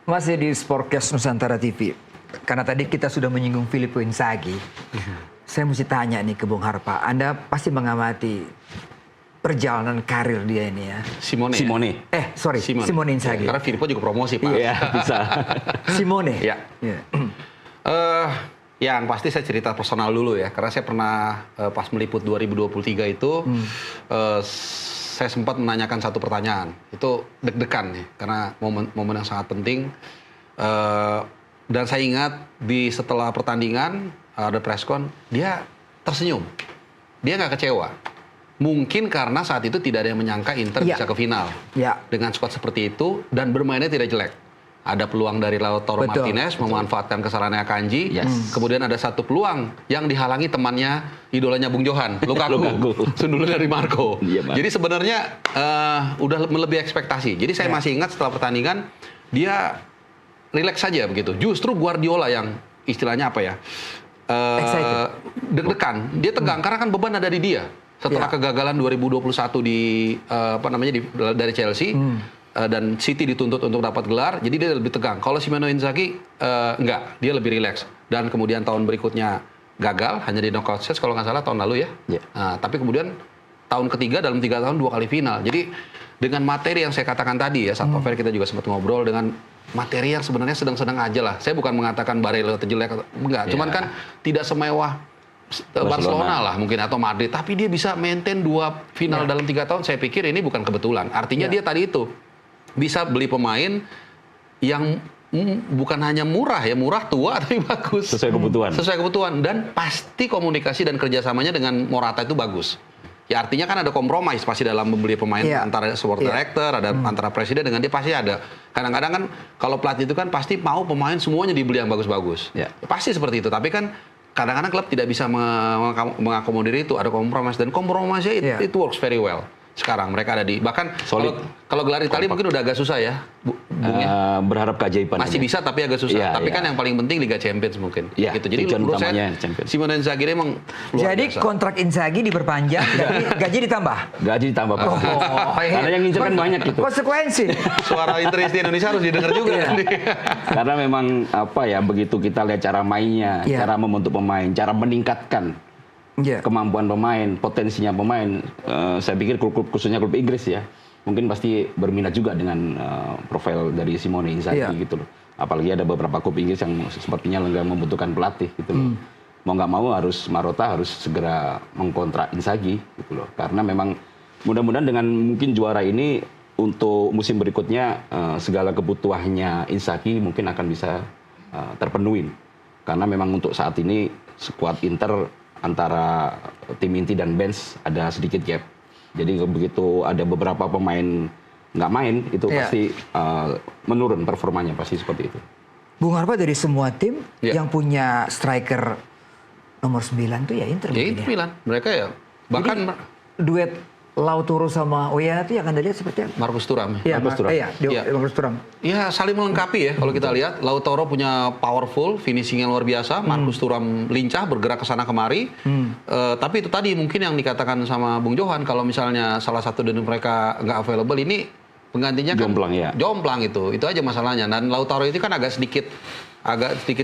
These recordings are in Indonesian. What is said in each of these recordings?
Masih di Sportcast Nusantara TV. Karena tadi kita sudah menyinggung Filippo Inzaghi. Saya mesti tanya nih ke Bung Harpa. Anda pasti mengamati perjalanan karir dia ini ya. Simone. Simone Inzaghi. Karena Filippo juga promosi, Pak. Iya, bisa. Simone. Ya. Yang pasti saya cerita personal dulu ya. Karena saya pernah pas meliput 2023 itu, saya sempat menanyakan satu pertanyaan. Itu deg-degan nih, karena momen yang sangat penting. Dan saya ingat setelah pertandingan ada preskon, dia tersenyum, dia nggak kecewa. Mungkin karena saat itu tidak ada yang menyangka Inter bisa ke final dengan skuad seperti itu dan bermainnya tidak jelek. Ada peluang dari Lautaro Martinez memanfaatkan kesalahannya Akanji. Kemudian ada satu peluang yang dihalangi temannya, idolanya Bung Johan, Lukaku. Sundulan dari Marco. Jadi sebenarnya udah melebihi ekspektasi. Jadi saya masih ingat setelah pertandingan dia rileks saja begitu. Justru Guardiola yang istilahnya apa ya? Deg-degan. Dia tegang karena kan beban ada di dia. Setelah kegagalan 2021 dari Chelsea. Dan City dituntut untuk dapat gelar, jadi dia lebih tegang. Kalau Simone Inzaghi enggak, dia lebih rileks. Dan kemudian tahun berikutnya gagal, hanya di knockout stage kalau nggak salah tahun lalu ya. Tapi kemudian tahun ketiga dalam 3 tahun 2 kali final. Jadi dengan materi yang saya katakan tadi ya, saat Fair kita juga sempat ngobrol dengan materi yang sebenarnya sedang-sedang aja lah. Saya bukan mengatakan Barella jelek, enggak. Cuman kan tidak semewah Barcelona lah mungkin atau Madrid, tapi dia bisa maintain 2 final dalam 3 tahun. Saya pikir ini bukan kebetulan. Artinya dia tadi itu bisa beli pemain yang bukan hanya murah tua tapi bagus. Sesuai kebutuhan dan pasti komunikasi dan kerjasamanya dengan Morata itu bagus. Ya artinya kan ada kompromi pasti dalam membeli pemain antara sport director, ada antara presiden dengan dia pasti ada. Kadang-kadang kan kalau pelatih itu kan pasti mau pemain semuanya dibeli yang bagus-bagus. Ya, pasti seperti itu. Tapi kan kadang-kadang klub tidak bisa mengakomodir itu, ada kompromi dan kompromisnya it works very well. Sekarang mereka ada di bahkan kalau gelar Italia mungkin udah agak susah ya, Bung ya. Berharap keajaiban. Masih bisa tapi agak susah. Tapi kan yang paling penting Liga Champions mungkin. Gitu. Jadi menurut saya Simone Inzaghi emang luar jadi biasa. Kontrak Inzaghi diperpanjang, gaji ditambah. Gaji ditambah. Karena yang ngincer kan banyak gitu. Konsekuensi. Suara Interis di Indonesia harus didengar juga. Karena memang begitu kita lihat cara mainnya, cara membentuk pemain, cara meningkatkan kemampuan pemain, potensinya pemain, saya pikir klub-klub khususnya klub Inggris ya, mungkin pasti berminat juga dengan profil dari Simone Inzaghi gitu loh. Apalagi ada beberapa klub Inggris yang sepertinya nggak membutuhkan pelatih gitu loh. Mau nggak mau Marotta harus segera mengkontrak Inzaghi gitu loh. Karena memang mudah-mudahan dengan mungkin juara ini untuk musim berikutnya segala kebutuhannya Inzaghi mungkin akan bisa terpenuhi. Karena memang untuk saat ini skuad Inter antara tim inti dan bench ada sedikit gap. Jadi begitu ada beberapa pemain nggak main, itu pasti menurun performanya, pasti seperti itu. Bung Harpa, dari semua tim yang punya striker nomor 9 tuh ya Inter. Ya Inter Milan. Mereka ya bahkan jadi, duet Lautaro sama Oya itu yang Anda lihat seperti apa? Marcus Thuram. Marcus Thuram. Ya saling melengkapi ya kalau kita lihat. Lautaro punya powerful, finishing yang luar biasa. Marcus Thuram lincah, bergerak ke sana kemari. Tapi itu tadi mungkin yang dikatakan sama Bung Johan, kalau misalnya salah satu dari mereka nggak available, ini penggantinya kan jomplang itu aja masalahnya. Dan Lautaro itu kan agak sedikit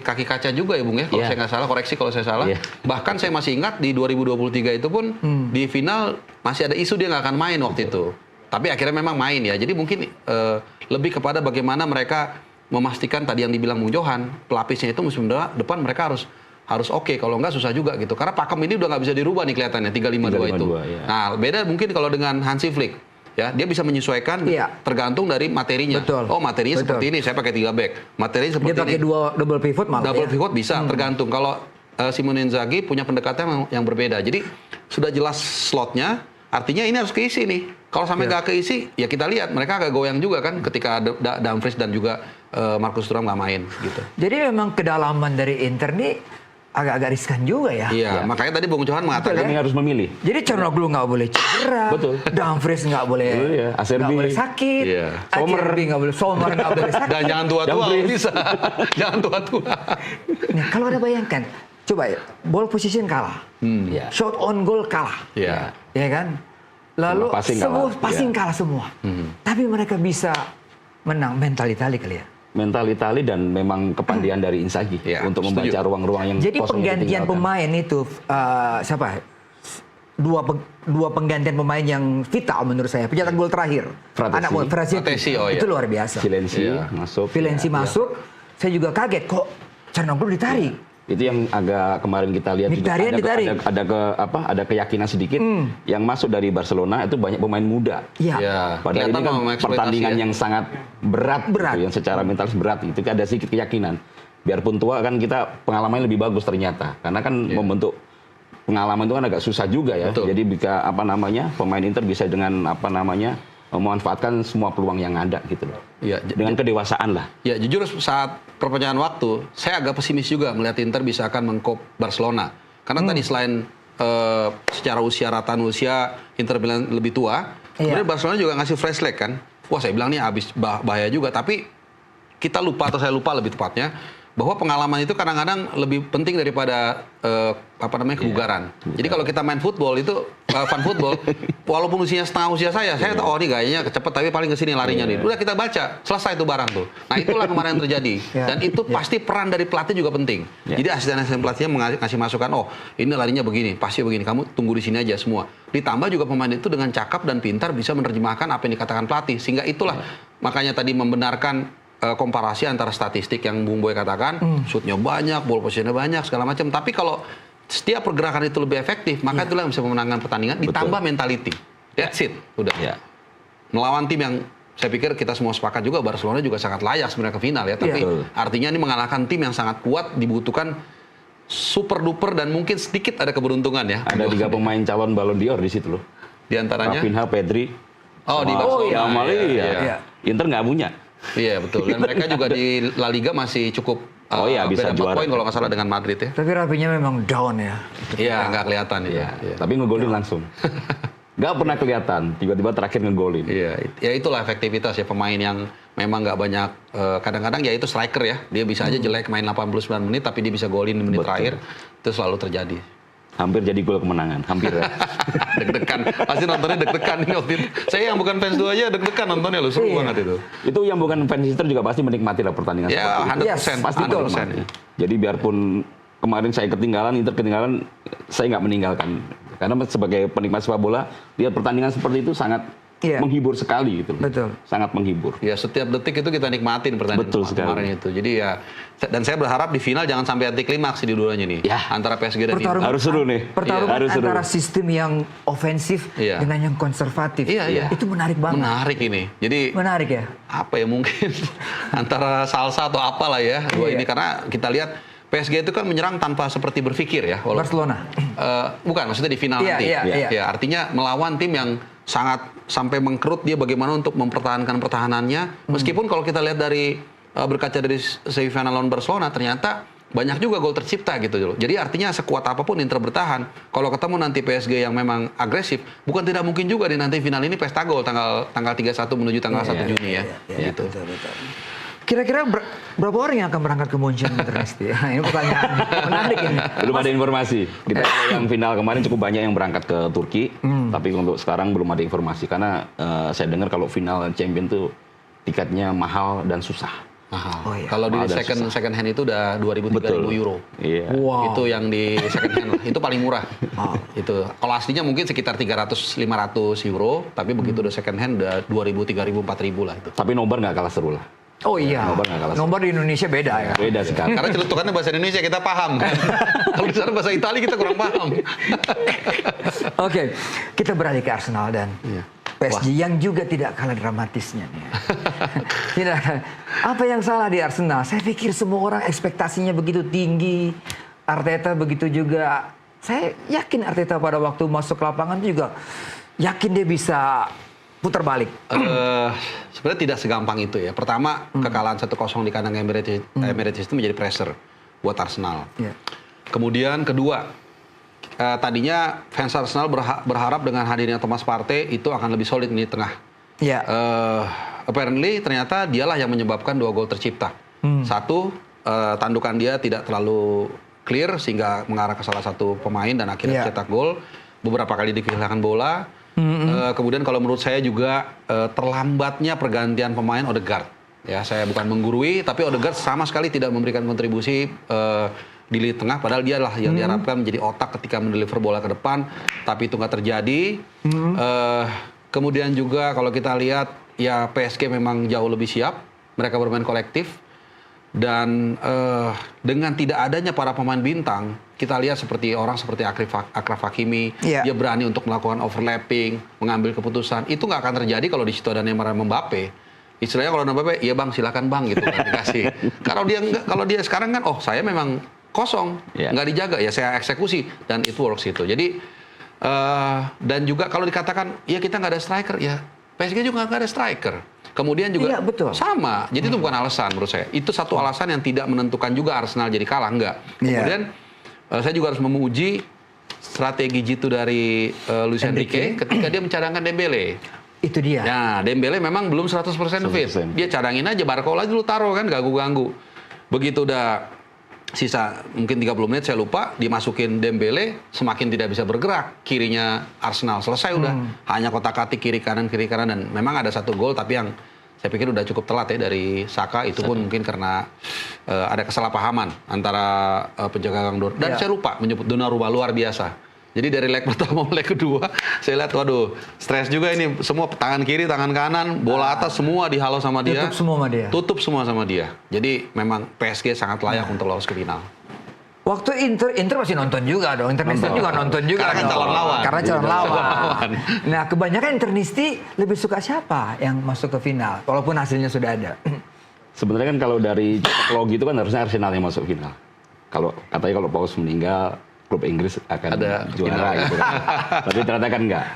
kaki kaca juga ya Bung ya, kalau saya nggak salah, koreksi kalau saya salah. Bahkan saya masih ingat di 2023 itu pun di final masih ada isu dia nggak akan main waktu itu. Tapi akhirnya memang main ya. Jadi mungkin lebih kepada bagaimana mereka memastikan tadi yang dibilang Bung Johan, pelapisnya itu musim depan mereka harus oke, kalau nggak susah juga gitu. Karena pakem ini udah nggak bisa dirubah nih kelihatannya 352 itu. Nah beda mungkin kalau dengan Hansi Flick. Ya, dia bisa menyesuaikan tergantung dari materinya. Oh, materinya seperti ini, saya pakai 3 back. Materinya seperti ini. Dia pakai 2 double pivot malah. Double pivot bisa, tergantung. Kalau Simone Inzaghi punya pendekatan yang berbeda. Jadi sudah jelas slotnya, artinya ini harus keisi nih. Kalau sampai nggak keisi, ya kita lihat mereka agak goyang juga kan ketika Dumfries dan juga Marcus Thuram nggak main gitu. Jadi memang kedalaman dari Inter nih agak-agak riskan juga ya. Iya, makanya tadi Bung Johan mengatakan kami harus memilih. Jadi Calhanoglu nggak boleh cedera, Dumfries nggak boleh, nggak boleh sakit, Sommer nggak boleh sakit. Dan jangan tua-tua bisa, jangan tua-tua. Nah, kalau ada bayangkan, coba ya, ball position kalah, shot on goal kalah, ya kan? Lalu semua passing kalah semua. Tapi mereka bisa menang mental Italia kali ya. mental Itali dan memang kepandian dari Inzaghi untuk membaca ruang-ruang yang jadi kosong penggantian pemain itu siapa? Dua penggantian pemain yang vital menurut saya. Pencetak gol terakhir. Anak Frattesi. Itu luar biasa. Vilensi masuk. Saya juga kaget kok Calhanoglu ditarik. Itu yang agak kemarin kita lihat juga ada keyakinan sedikit yang masuk dari Barcelona itu banyak pemain muda. Iya. Padahal ini kan pertandingan yang sangat berat. Gitu, yang secara mental berat itu ada sedikit keyakinan. Biarpun tua kan kita pengalamannya lebih bagus ternyata. Karena kan membentuk pengalaman itu kan agak susah juga ya. Betul. Jadi bisa pemain Inter bisa dengan memanfaatkan semua peluang yang ada gitu loh. Ya, dengan kedewasaan lah. Ya, jujur saat perpanjangan waktu, saya agak pesimis juga melihat Inter bisa akan mengkop Barcelona. Karena tadi selain secara rataan usia Inter bilang lebih tua, kemudian Barcelona juga ngasih fresh leg kan. Wah, saya bilang nih habis bahaya juga, tapi kita lupa atau saya lupa lebih tepatnya bahwa pengalaman itu kadang-kadang lebih penting daripada kebugaran. Jadi kalau kita main football itu fun football, walaupun usianya setengah usia saya tahu oh ini gayanya cepat tapi paling kesini larinya nih. Udah kita baca, selesai itu barang tuh. Nah itulah kemarin yang terjadi. Dan itu pasti peran dari pelatih juga penting. Jadi asisten pelatihnya ngasih masukan, oh ini larinya begini, pasti begini. Kamu tunggu di sini aja semua. Ditambah juga pemain itu dengan cakap dan pintar bisa menerjemahkan apa yang dikatakan pelatih. Sehingga itulah makanya tadi membenarkan komparasi antara statistik yang Bung Boy katakan, shootnya banyak, ball positionnya banyak, segala macam. Tapi kalau setiap pergerakan itu lebih efektif, maka itulah yang bisa memenangkan pertandingan. Ditambah mentality, that's it, udah. Melawan tim yang saya pikir kita semua sepakat juga Barcelona juga sangat layak sebenarnya ke final ya. Tapi artinya ini mengalahkan tim yang sangat kuat, dibutuhkan super duper dan mungkin sedikit ada keberuntungan ya. Ada 3 pemain calon Ballon d'Or di situ loh. Di antaranya Rafinha, Pedri, di Barcelona. Inter nggak punya. Iya betul, dan mereka juga di La Liga masih cukup bisa beda 4 juara poin kalau nggak salah dengan Madrid ya. Tapi Rafinha memang down ya. Iya, nggak kelihatan itu. Tapi ngegolin langsung. Nggak pernah kelihatan, tiba-tiba terakhir ngegolin. Iya, ya itulah efektivitas ya pemain yang memang nggak banyak, kadang-kadang ya itu striker ya. Dia bisa aja jelek main 89 menit, tapi dia bisa golin di menit terakhir. Itu selalu terjadi. Hampir jadi gol kemenangan, hampir ya. Deg-degan, pasti nontonnya deg-degan nih waktu itu. Saya yang bukan fans itu aja deg-degan nontonnya loh, seru banget itu. Itu yang bukan fans Inter juga pasti menikmati lah pertandingan seperti itu. 100%. Pasti 100%. Jadi biarpun kemarin saya ketinggalan, Inter ketinggalan, saya nggak meninggalkan. Karena sebagai penikmat sepak bola, lihat pertandingan seperti itu sangat menghibur sekali gitu. Betul. Sangat menghibur. Ya setiap detik itu kita nikmatin pertandingan kemarin itu. Jadi ya, dan saya berharap di final jangan sampai anti klimaks di dua-duanya nih. Antara PSG dan Inter. Harus seru nih. Pertarungan antara sistem yang ofensif dengan yang konservatif. Itu menarik banget. Menarik ini. Jadi menarik ya. Apa ya mungkin antara salsa atau apalah ya dua ini, karena kita lihat PSG itu kan menyerang tanpa seperti berpikir ya. Barcelona. Bukan, maksudnya di final nanti. Ya, artinya melawan tim yang sangat sampai mengkerut dia bagaimana untuk mempertahankan pertahanannya. Meskipun kalau kita lihat dari berkaca dari semifinal lawan Barcelona, ternyata banyak juga gol tercipta gitu loh. Jadi artinya sekuat apapun Inter bertahan, kalau ketemu nanti PSG yang memang agresif, bukan tidak mungkin juga di nanti final ini pesta gol tanggal 31 menuju tanggal 1 Juni ya. Gitu. Betul. Kira-kira berapa orang yang akan berangkat ke Munchen next ya? Ini pertanyaan menarik ini. Belum ada informasi. Kita yang final kemarin cukup banyak yang berangkat ke Turki, tapi untuk sekarang belum ada informasi karena saya dengar kalau final champion tuh tiketnya mahal dan susah. Mahal. Kalau di second hand itu udah 2.000-3.000 euro. Wow. Itu yang di second hand itu paling murah. Itu kalau aslinya mungkin sekitar 300-500 euro, tapi begitu udah second hand udah 2.000, 3.000, 4.000 lah itu. Tapi nobar nggak kalah seru lah. Oh iya, nomor di Indonesia beda ya. Beda sekali. Karena celutukannya bahasa Indonesia kita paham kan. Kalau di sana bahasa Italia kita kurang paham. Oke, kita beralih ke Arsenal dan PSG yang juga tidak kalah dramatisnya nih. Tidak. Apa yang salah di Arsenal? Saya pikir semua orang ekspektasinya begitu tinggi. Arteta begitu juga. Saya yakin Arteta pada waktu masuk lapangan juga yakin dia bisa putar balik. Sebenarnya tidak segampang itu ya. Pertama, kekalahan 1-0 di kandang Emirates itu menjadi pressure buat Arsenal. Kemudian kedua, tadinya fans Arsenal berharap dengan hadirnya Thomas Partey itu akan lebih solid di tengah. Apparently ternyata dialah yang menyebabkan 2 gol tercipta. Satu, tandukan dia tidak terlalu clear sehingga mengarah ke salah satu pemain dan akhirnya cetak gol. Beberapa kali dikehilangan bola. Kemudian kalau menurut saya juga terlambatnya pergantian pemain Odegaard. Ya, saya bukan menggurui, tapi Odegaard sama sekali tidak memberikan kontribusi di lini tengah, padahal dia lah yang diharapkan menjadi otak ketika mendeliver bola ke depan, tapi itu nggak terjadi. Kemudian juga kalau kita lihat, ya PSG memang jauh lebih siap, mereka bermain kolektif, dan dengan tidak adanya para pemain bintang, kita lihat seperti Achraf Hakimi, dia berani untuk melakukan overlapping, mengambil keputusan, itu nggak akan terjadi kalau di situ ada Neymar dan Mbappe. Istilahnya kalau Mbappe, ya bang silakan bang gitu kan dikasih. Kalau dia sekarang kan, saya memang kosong, nggak dijaga, ya saya eksekusi, dan it works gitu. Jadi dan juga kalau dikatakan ya kita nggak ada striker, ya PSG juga nggak ada striker. Kemudian juga sama, jadi itu bukan alasan menurut saya. Itu satu alasan yang tidak menentukan juga Arsenal jadi kalah, enggak. Kemudian saya juga harus memuji strategi jitu dari Luis Enrique ketika dia mencadangkan Dembele. Itu dia. Nah, Dembele memang belum 100% fit. Dia cadangin aja, Barcola dulu taruh kan, ganggu-ganggu. Begitu udah sisa mungkin 30 menit saya lupa, dimasukin Dembele, semakin tidak bisa bergerak. Kirinya Arsenal selesai udah. Hanya kotak-katik kiri kanan, dan memang ada satu gol, tapi yang saya pikir udah cukup telat ya dari Saka. Itu pun mungkin karena ada kesalahpahaman antara penjaga gawang dan saya lupa menyebut Donnarumma luar biasa. Jadi dari leg pertama leg kedua, saya lihat waduh, stres juga ini, semua tangan kiri, tangan kanan, bola atas semua dihalau sama dia. Tutup semua sama dia. Jadi memang PSG sangat layak untuk lolos ke final. Waktu Inter masih nonton juga dong, Internisti juga nonton juga. Karena calon lawan. Karena calon lawan. Nah, kebanyakan Internisti lebih suka siapa yang masuk ke final, walaupun hasilnya sudah ada. Sebenarnya kan kalau dari logi itu kan harusnya Arsenal yang masuk final. Katanya kalau Paus meninggal, klub Inggris akan juara gitu kan. Tapi ternyata kan enggak.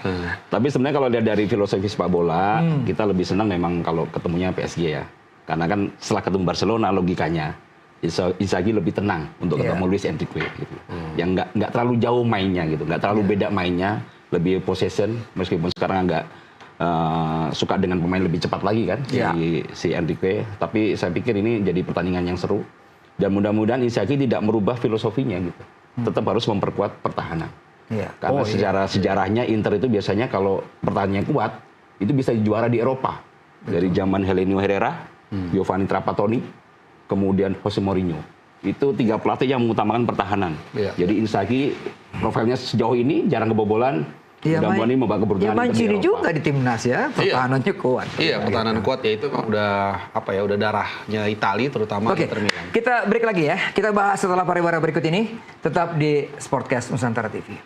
Tapi sebenarnya kalau dari filosofi sepak bola, kita lebih senang memang kalau ketemunya PSG ya. Karena kan setelah ketemu Barcelona logikanya, Inzaghi lebih tenang untuk ketemu Luis Enrique gitu. Yang enggak terlalu jauh mainnya gitu, enggak terlalu beda mainnya, lebih possession meskipun sekarang agak suka dengan pemain lebih cepat lagi kan si Enrique. Tapi saya pikir ini jadi pertandingan yang seru dan mudah-mudahan Inzaghi tidak merubah filosofinya gitu. Tetap harus memperkuat pertahanan. Karena sejarahnya Inter itu biasanya kalau pertahanannya kuat, itu bisa juara di Eropa. Dari zaman Helenio Herrera, Giovanni Trapattoni, kemudian Jose Mourinho. Itu 3 pelatih yang mengutamakan pertahanan. Jadi Inzaghi profilnya sejauh ini jarang kebobolan. Mudah-mudahan ini membawa keberuntungan. Mancini juga di timnas ya, pertahanannya kuat. Iya, pertahanan kuat ya itu udah udah darahnya Italia terutama Inter Milan. Kita break lagi ya. Kita bahas setelah pariwara berikut ini. Tetap di Sportcast Nusantara TV.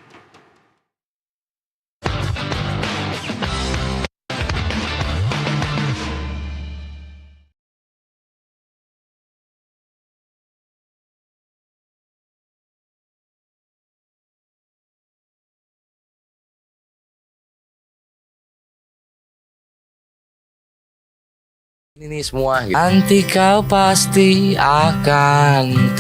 Ini semua gitu. Nanti kau pasti akan